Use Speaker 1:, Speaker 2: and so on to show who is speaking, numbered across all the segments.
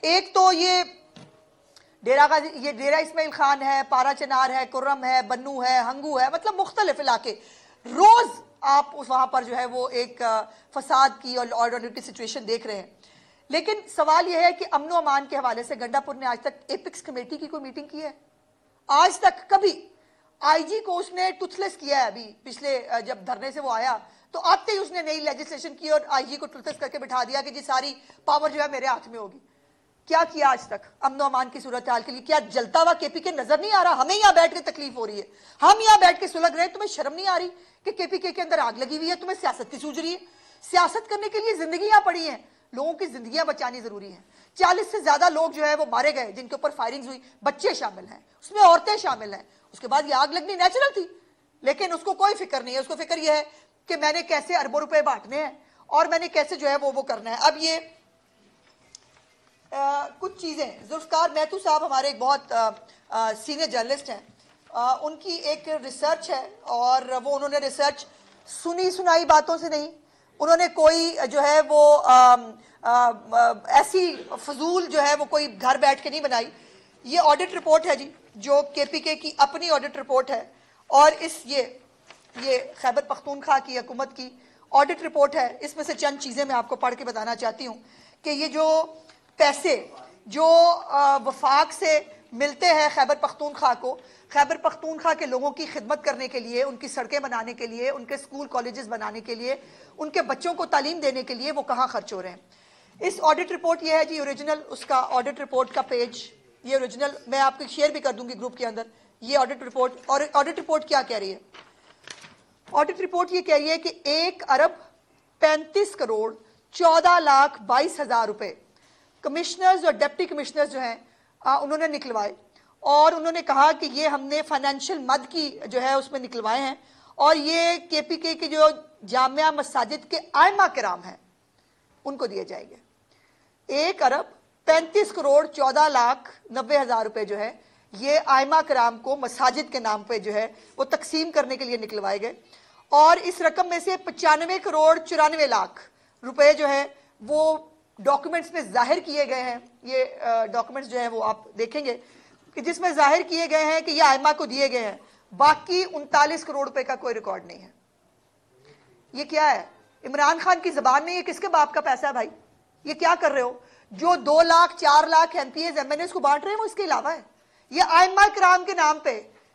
Speaker 1: एक तो ये डेरा इस्माइल खान है, पारा चनार है, कुर्रम है, बन्नू है, हंगू है, मतलब मुख्तलिफ इलाके। रोज आप उस वहां पर जो है वो एक फसाद की और ऑर्डर की सिचुएशन देख रहे हैं। लेकिन सवाल यह है कि अमनो अमान के हवाले से गंडापुर ने आज तक एपिक्स कमेटी की कोई मीटिंग की है? आज तक कभी? आईजी को उसने टुथलेस किया है। अभी पिछले जब धरने से वो आया तो आते ही उसने नई लेजिस्लेशन की और आईजी को टुथलेस करके बिठा दिया कि जी सारी पावर जो है मेरे हाथ में होगी। क्या किया आज तक अमनो अमान की सूरत हाल के लिए? क्या जलता हुआ केपीके नजर नहीं आ रहा? हमें यहां बैठ के तकलीफ हो रही है, हम यहां बैठ के सुलग रहे हैं, तुम्हें शर्म नहीं आ रही कि केपीके के अंदर आग लगी हुई है? तुम्हें सियासत की सूझ रही है? सियासत करने के लिए जिंदगियां पड़ी हैं, लोगों की जिंदगियां बचानी जरूरी है। 40 से ज्यादा लोग जो है वो मारे गए जिनके ऊपर फायरिंग हुई, बच्चे शामिल हैं, उसमें औरतें शामिल हैं। उसके बाद ये आग लगनी नेचुरल थी, लेकिन उसको कोई फिक्र नहीं है। उसको फिक्र यह है कि मैंने कैसे अरबों रुपए बांटने हैं और मैंने कैसे जो है वो करना है। अब ये कुछ चीजें, जुल्फकार महतू साहब हमारे एक बहुत सीनियर जर्नलिस्ट हैं, उनकी एक रिसर्च है और वो उन्होंने रिसर्च सुनी सुनाई बातों से नहीं, उन्होंने कोई जो है वो ऐसी फजूल जो है वो कोई घर बैठ के नहीं बनाई। ये ऑडिट रिपोर्ट है जी, जो केपीके की अपनी ऑडिट रिपोर्ट है और ये खैबर पख्तूनख्वा की हुकूमत की ऑडिट रिपोर्ट है। इसमें से चंद चीजें मैं आपको पढ़ के बताना चाहती हूँ कि ये जो पैसे जो वफाक से मिलते हैं खैबर पख्तूनख्वा को, खैबर पख्तूनख्वा के लोगों की खिदमत करने के लिए, उनकी सड़कें बनाने के लिए, उनके स्कूल कॉलेजेस बनाने के लिए, उनके बच्चों को तालीम देने के लिए वो कहाँ खर्च हो रहे हैं। इस ऑडिट रिपोर्ट ये है जी, ओरिजिनल उसका ऑडिट रिपोर्ट का पेज, ये ओरिजिनल मैं आपको शेयर भी कर दूंगी ग्रुप के अंदर। ये ऑडिट रिपोर्ट, और ऑडिट रिपोर्ट क्या कह रही है? ऑडिट रिपोर्ट ये कह रही है कि 1 अरब 35 करोड़ 14 लाख 22 हजार रुपए कमिश्नर्स और डिप्टी कमिश्नर्स जो हैं उन्होंने निकलवाए और उन्होंने कहा कि ये हमने फाइनेंशियल मद की जो है उसमें निकलवाए हैं और ये केपीके के जो जामिया मसाजिद के आइमा किराम हैं उनको दिए जाएंगे। 1 अरब 35 करोड़ 14 लाख 90 हजार रुपए जो है ये आइमा किराम को मसाजिद के नाम पे जो है वो तकसीम करने के लिए निकलवाए गए और इस रकम में से 95 करोड़ 94 लाख रुपए जो है वो डॉक्यूमेंट्स में जाहिर किए गए हैं। ये डॉक्यूमेंट्स जो है वो आप देखेंगे कि जिसमें जाहिर किए गए हैं कि ये आइमा को दिए गए हैं। बाकी 39 करोड़ रुपए का कोई रिकॉर्ड नहीं है। ये क्या है? इमरान खान की जबान में ये किसके बाप का पैसा है भाई? ये क्या कर रहे हो? जो 2 लाख 4 लाख एमपीएस एमएनएस को बांट रहे हैं वो इसके अलावा है। ये आइमा किराम के नाम पे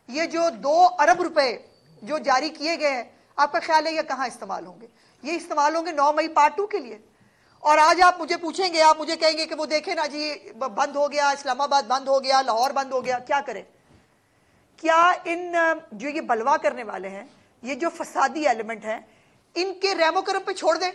Speaker 1: ये जो 2 अरब रुपए जो जारी किए गए हैं, आपका ख्याल है ये कहां इस्तेमाल होंगे? ये इस्तेमाल होंगे 9 मई पार्ट 2 के लिए। और आज आप मुझे पूछेंगे, आप मुझे कहेंगे कि वो देखें ना जी बंद हो गया, इस्लामाबाद बंद हो गया, लाहौर बंद हो गया। क्या करें? क्या इन जो ये बलवा करने वाले हैं, ये जो फसादी एलिमेंट हैं, इनके रहमो करम पे छोड़ दें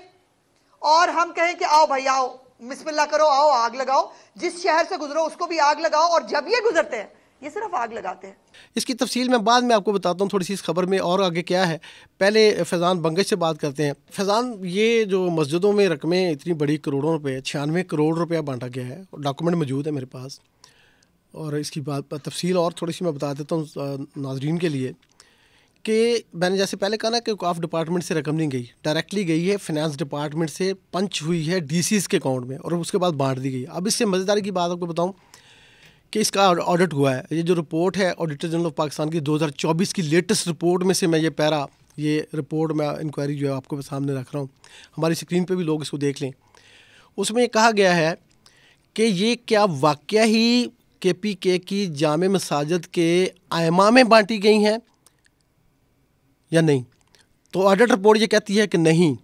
Speaker 1: और हम कहें कि आओ भाई आओ, बिस्मिल्लाह करो, आओ आग लगाओ, जिस शहर से गुजरो उसको भी आग लगाओ। और जब ये गुजरते हैं ये सिर्फ आग लगाते हैं।
Speaker 2: इसकी तफसील मैं बाद में आपको बताता हूँ थोड़ी सी इस खबर में और आगे क्या है। पहले फैज़ान बंगश से बात करते हैं। फैज़ान, ये जो मस्जिदों में रकमें इतनी बड़ी करोड़ों रुपए, 96 करोड़ रुपया बांटा गया है, डॉक्यूमेंट मौजूद है मेरे पास और इसकी बात तफसील और थोड़ी सी मैं बता देता हूँ नाजरीन के लिए कि मैंने जैसे पहले कहा ना कि औकाफ डिपार्टमेंट से रकम नहीं गई, डायरेक्टली गई है फिनेंस डिपार्टमेंट से, पंच हुई है डीसीज़ के अकाउंट में और उसके बाद बांट दी गई। अब इससे मज़ेदारी की बात आपको बताऊँ कि इसका ऑडिट हुआ है। ये जो रिपोर्ट है ऑडिटर जनरल ऑफ पाकिस्तान की 2024 की लेटेस्ट रिपोर्ट में से मैं ये रिपोर्ट मैं इंक्वायरी जो है आपको सामने रख रहा हूँ, हमारी स्क्रीन पे भी लोग इसको देख लें। उसमें ये कहा गया है कि ये क्या वाकया ही केपीके की जामे मसाजिद के आइमा में बांटी गई हैं या नहीं। तो ऑडिट रिपोर्ट ये कहती है कि नहीं,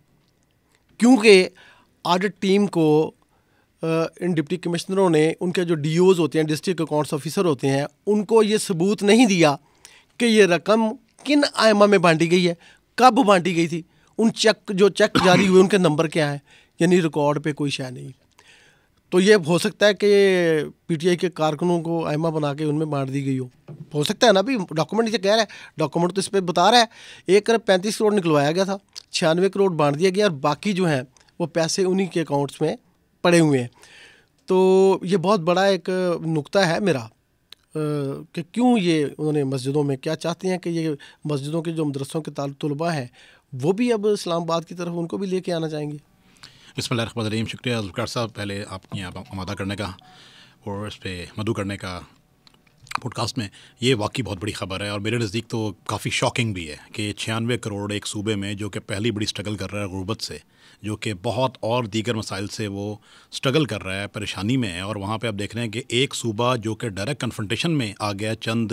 Speaker 2: क्योंकि ऑडिट टीम को इन डिप्टी कमिश्नरों ने, उनके जो डीओज़ होते हैं, डिस्ट्रिक्ट अकाउंट्स ऑफिसर होते हैं, उनको ये सबूत नहीं दिया कि ये रकम किन आइमा में बांटी गई है, कब बांटी गई थी, उन चेक जारी हुए उनके नंबर क्या हैं, यानी रिकॉर्ड पे कोई शय नहीं। तो ये हो सकता है कि पीटीआई के कारकुनों को आइमा बना के उनमें बांट दी गई हो सकता है ना। भी डॉक्यूमेंट ये कह रहा है, डॉक्यूमेंट तो इस पर बता रहा है 1 अरब 35 करोड़ निकलवाया गया था, 96 करोड़ बांट दिया गया और बाकी जो हैं वो पैसे उन्हीं के अकाउंट्स में पड़े हुए हैं। तो ये बहुत बड़ा एक नुक्ता है मेरा कि क्यों ये उन्होंने मस्जिदों में क्या चाहते हैं कि ये मस्जिदों के जो मदरसों के तलबा हैं वो भी अब इस्लामाबाद की तरफ उनको भी लेके आना चाहेंगे।
Speaker 3: बिस्मिल्लाहिर्रहमानिर्रहीम। शुक्रिया ज़ुल्फ़िकार साहब, पहले आपकी यहाँ आमादा करने का और इस पर मदु करने का पॉडकास्ट में। ये वाकई बहुत बड़ी ख़बर है और मेरे नज़दीक तो काफ़ी शॉकिंग भी है कि 96 करोड़ एक सूबे में जो कि पहली बड़ी स्ट्रगल कर रहा है गुर्बत से, जो कि बहुत और दीगर मसाइल से वो स्ट्रगल कर रहा है, परेशानी में है, और वहाँ पे आप देख रहे हैं कि एक सूबा जो कि डायरेक्ट कन्फ्रंटेशन में आ गया चंद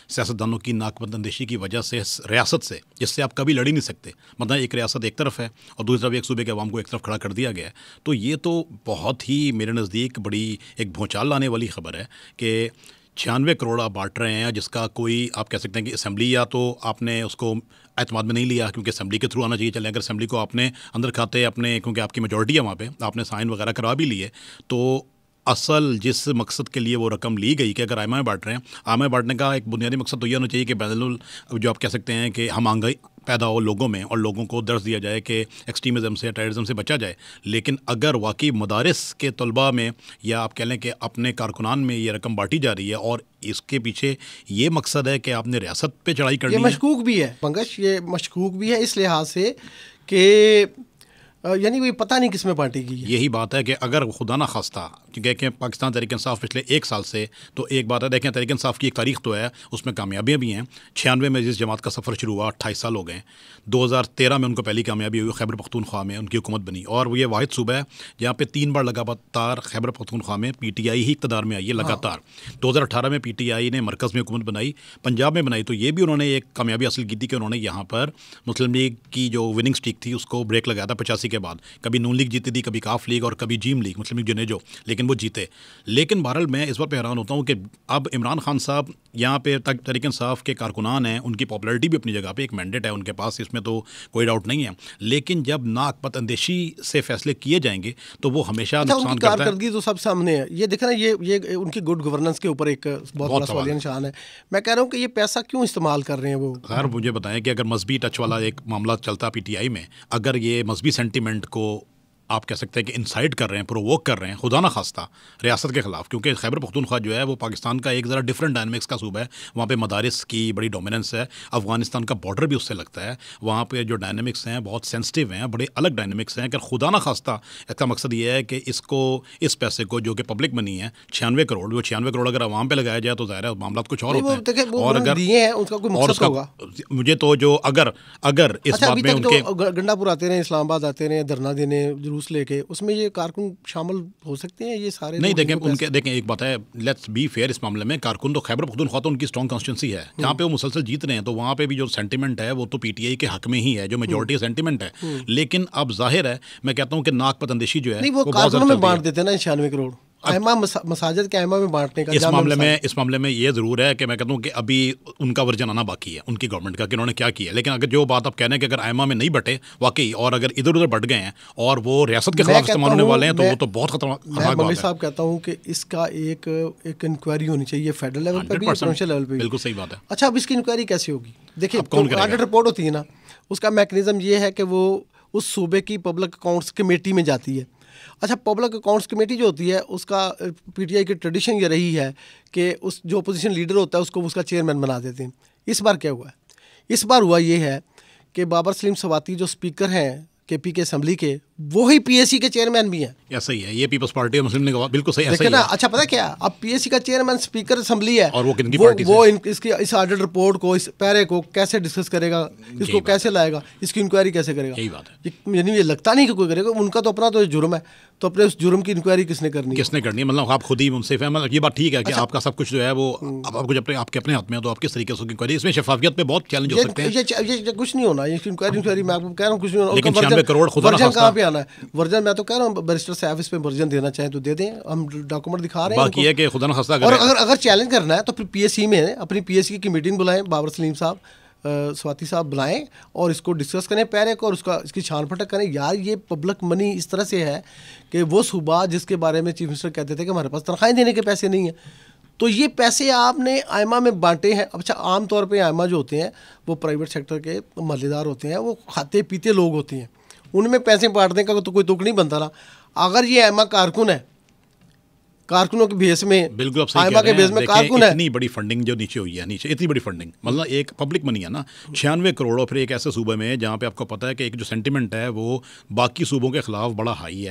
Speaker 3: सियासतदानों की नाकबंदोशी की वजह से रियासत से, जिससे आप कभी लड़ ही नहीं सकते। मतलब एक रियासत एक तरफ है और दूसरी तरफ एक सूबे के अवाम को एक तरफ खड़ा कर दिया गया है। तो ये तो बहुत ही मेरे नज़दीक बड़ी एक भूचाल लाने वाली ख़बर है कि 96 करोड़ आप बांट रहे हैं, जिसका कोई आप कह सकते हैं कि असेंबली या तो आपने उसको एतमाद में नहीं लिया क्योंकि असेंबली के थ्रू आना चाहिए। चले अगर असेंबली को आपने अंदर खाते अपने, क्योंकि आपकी मेजॉरिटी है वहाँ पे, आपने साइन वगैरह करवा भी लिए, तो असल जिस मकसद के लिए वो रकम ली गई कि अगर आयमा बांट रहे हैं, आयमा बांटने का एक बुनियादी मकसद तो ये होना चाहिए कि बैनुल जो आप कह सकते हैं कि हम महंगाई पैदा हो लोगों में और लोगों को दर्ज दिया जाए कि एक्सट्रीमिज़म से, टेररिज्म से बचा जाए। लेकिन अगर वाकई मदारिस के तलबा में या आप कह लें कि अपने कारकुनान में ये रकम बांटी जा रही है और इसके पीछे ये मकसद है कि आपने रियासत पे चढ़ाई करनी है,
Speaker 2: ये मशकूक भी है पंकज, ये मशकूक भी है इस लिहाज से कि यानी वो पता नहीं किस में बांटी गई है।
Speaker 3: यही बात है कि अगर खुदा ना खास्ता देखें पाकिस्तान तहरीक इंसाफ पिछले एक साल से, तो एक बात है, देखें तहरीक इंसाफ की एक तारीख तो है, उसमें कामयाबियाँ भी हैं। 96 में जिस जमात का सफ़र शुरू हुआ 28 साल हो गए। 2013 में उनको पहली कामयाबी हुई, खैबर पख्तूनख्वा में उनकी हुकूमत बनी और ये वाहिद सूबा है जहाँ पे 3 बार लगातार खैबर पख्तूनख्वा में PTI ही इक़्तिदार में आई है लगातार। 2018 में PTI ने मरकज़ में हुकूमत बनाई, पंजाब में बनाई, तो ये भी उन्होंने एक कामयाबी हासिल की थी कि उन्होंने यहाँ पर मुस्लिम लीग की जो विनिंग स्ट्रीक थी उसको ब्रेक लगाया था 85 के बाद। कभी नून लीग जीती थी, कभी काफ लीग और कभी जीम लीग, मुस्लिम लीग जुनेजो, लेकिन वो जीते। लेकिन बहरहाल मैं इस बात पर हैरान होता हूँ कि अब इमरान खान साहब यहाँ पे तहरीक इंसाफ के कारकुनान हैं, उनकी पॉपुलैरिटी भी अपनी जगह पे, एक मैंडेट है उनके पास, इसमें तो कोई डाउट नहीं है। लेकिन जब नाकपत अंदेशी से फैसले किए जाएंगे तो वो हमेशा नुकसान करता है।
Speaker 2: कारकर्दगी तो सब सामने है, ये देखना, ये उनकी गुड गवर्नेंस के ऊपर एक बहुत बड़ा सवालिया निशान है। मैं कह रहा हूँ कि ये पैसा क्यों इस्तेमाल कर रहे हैं वो।
Speaker 3: खैर मुझे बताएं कि अगर मजहबी टच वाला एक मामला चलता PTI में, अगर ये मजहबी सेंटीमेंट को आप कह सकते हैं कि इंसाइट कर रहे हैं, प्रोवोक कर रहे हैं खुदा ना खास्ता रियासत के ख़िलाफ़, क्योंकि खैबर पख्तूनख्वा जो है वो पाकिस्तान का एक ज़रा डिफरेंट डायनमिक्स का सूबा है। वहाँ पे मदारिस की बड़ी डोमिनेंस है, अफ़गानिस्तान का बॉर्डर भी उससे लगता है, वहाँ पे जो डायनमिक्स हैं बहुत सेंसिटिव हैं, बड़े अलग डायनमिक्स हैं। अगर खुदा ना खास्ता इसका मकसद ये है कि इसको, इस पैसे को जो कि पब्लिक मनी है 96 करोड़, वो 96 करोड़ अगर आवाम पे लगाया जाए तो ज़ाहिर है मामला कुछ और होता है।
Speaker 2: और अगर दिए हैं उसका कोई मकसद होगा।
Speaker 3: मुझे तो जो अगर इस बात में उनके
Speaker 2: गंडापुर आते रहे, इस्लामाबाद आते रहे धरना देने, जुलूस लेके, उसमें ये कारकुन शामिल हो सकते हैं ये सारे?
Speaker 3: नहीं, देखें एक बात है, लेट्स बी फेयर इस मामले में। कारकुन तो खैबर पख्तूनख्वा तो उनकी स्ट्रॉन्ग कॉन्स्टिट्यूंसी है जहाँ पे वो मुसलसल जीत रहे हैं, तो वहाँ पे भी जो सेंटीमेंट है वो तो PTI के हक में ही है, जो मेजॉरिटी सेंटीमेंट है। लेकिन अब जाहिर है, मैं कहता हूँ कि नाकपत अंदेशी जो है
Speaker 2: नहीं, वो कारकुनों में बांट देते हैं ना 96 करोड़ आयमा मसाजिद के आयमा में बांटने का।
Speaker 3: इस मामले में ये ज़रूर है कि मैं कहता हूँ कि अभी उनका वर्जन आना बाकी है उनकी गवर्नमेंट का कि उन्होंने क्या किया। लेकिन अगर जो बात आप कह रहे हैं कि अगर आयमा में नहीं बटे वाकई, और अगर इधर उधर बट गए हैं और वो रियासत के खिलाफ इस्तेमाल होने वाले हैं, तो वो तो बहुत खतरनाक बात है।
Speaker 2: साहब कहता हूँ कि इसका एक इंक्वायरी होनी चाहिए फेडरल लेवल पर भी, प्रोविंशियल लेवल पर।
Speaker 3: बिल्कुल सही बात है।
Speaker 2: अच्छा, अब इसकी इंक्वायरी कैसे होगी? देखिए, ऑडिट रिपोर्ट होती है ना, उसका मैकेनिज्म ये है कि वो उस सूबे की पब्लिक अकाउंट्स कमेटी में जाती है। अच्छा, पब्लिक अकाउंट्स कमेटी जो होती है उसका PTI की ट्रेडिशन ये रही है कि उस जो अपोजिशन लीडर होता है उसको उसका चेयरमैन बना देते हैं। इस बार क्या हुआ है? इस बार हुआ ये है कि बाबर सलीम सवाती जो स्पीकर हैं KP के असेंबली के, वो ही PAC के चेयरमैन भी हैं।
Speaker 3: ऐसा ही है, ये पीपल्स पार्टी और मुस्लिम लीग बिल्कुल सही
Speaker 2: है ना। अच्छा, पता क्या, अब PAC का चेयरमैन स्पीकर असेंबली है
Speaker 3: और वो किनकी पार्टी से?
Speaker 2: वो इसकी इस ऑडिट रिपोर्ट को, इस पैरे को कैसे डिस्कस करेगा, इसको कैसे लाएगा, इसकी इंक्वायरी कैसे करेगा?
Speaker 3: यही बात है।
Speaker 2: यानी ये लगता नहीं कि कोई करेगा, उनका तो अपना तो जुर्म है, तो अपने उस जुर्म की इंक्वायरी किसने करनी है?
Speaker 3: मतलब आप खुद ही मुनसिफ है। मतलब ये बात ठीक है कि आपका सब कुछ जो है वो अब कुछ आपके अपने हाथ में है, तो आप किस तरीके से इंक्वायरी, इसमें शफाफियत पे बहुत चैलेंज हो सकते हैं।
Speaker 2: ये कुछ नहीं होना, ये इंक्वायरी मैं आपको कह रहा हूँ कुछ नहीं होना।
Speaker 3: लेकिन 96 करोड़ खुदा ना खास्ता
Speaker 2: कहाँ पे आना है वर्जन? मैं तो कह रहा हूँ बैरिस्टर साहब इस पे वर्जन देना चाहें तो दे दें, हम डॉक्यूमेंट दिखा रहे हैं।
Speaker 3: बाकी है कि खुदा न खास्ता
Speaker 2: और अगर चैलेंज करना है तो फिर PAC में अपनी PAC की मीटिंग बुलाएं, बाबर सलीम साहब, स्वाति साहब बुलाएं और इसको डिस्कस करें पैरे को, और इसकी छान फटक करें। यार, ये पब्लिक मनी इस तरह से है कि वो सूबा जिसके बारे में चीफ मिनिस्टर कहते थे कि हमारे पास तनख्वाहें देने के पैसे नहीं हैं, तो ये पैसे आपने आयमा में बांटे हैं। अच्छा, आम तौर पे आयमा जो होते हैं वो प्राइवेट सेक्टर के महल्लेदार होते हैं, वो खाते पीते लोग होते हैं, उनमें पैसे बांटने का तो कोई तुक नहीं बनता ना। अगर ये आयमा कारकुन है कारकुनों के भेस में,
Speaker 3: बिल्कुल आप सही
Speaker 2: आइमा
Speaker 3: कह
Speaker 2: के
Speaker 3: रहे
Speaker 2: भेस
Speaker 3: हैं।
Speaker 2: में
Speaker 3: देखिए,
Speaker 2: कारकुन है।
Speaker 3: इतनी बड़ी फंडिंग जो नीचे हुई है, नीचे इतनी बड़ी फंडिंग, मतलब एक पब्लिक मनी है ना, 96 करोड़, और फिर एक ऐसे सूबे में जहाँ पे आपको पता है कि एक जो सेंटिमेंट है वो बाकी सूबों के खिलाफ बड़ा हाई है।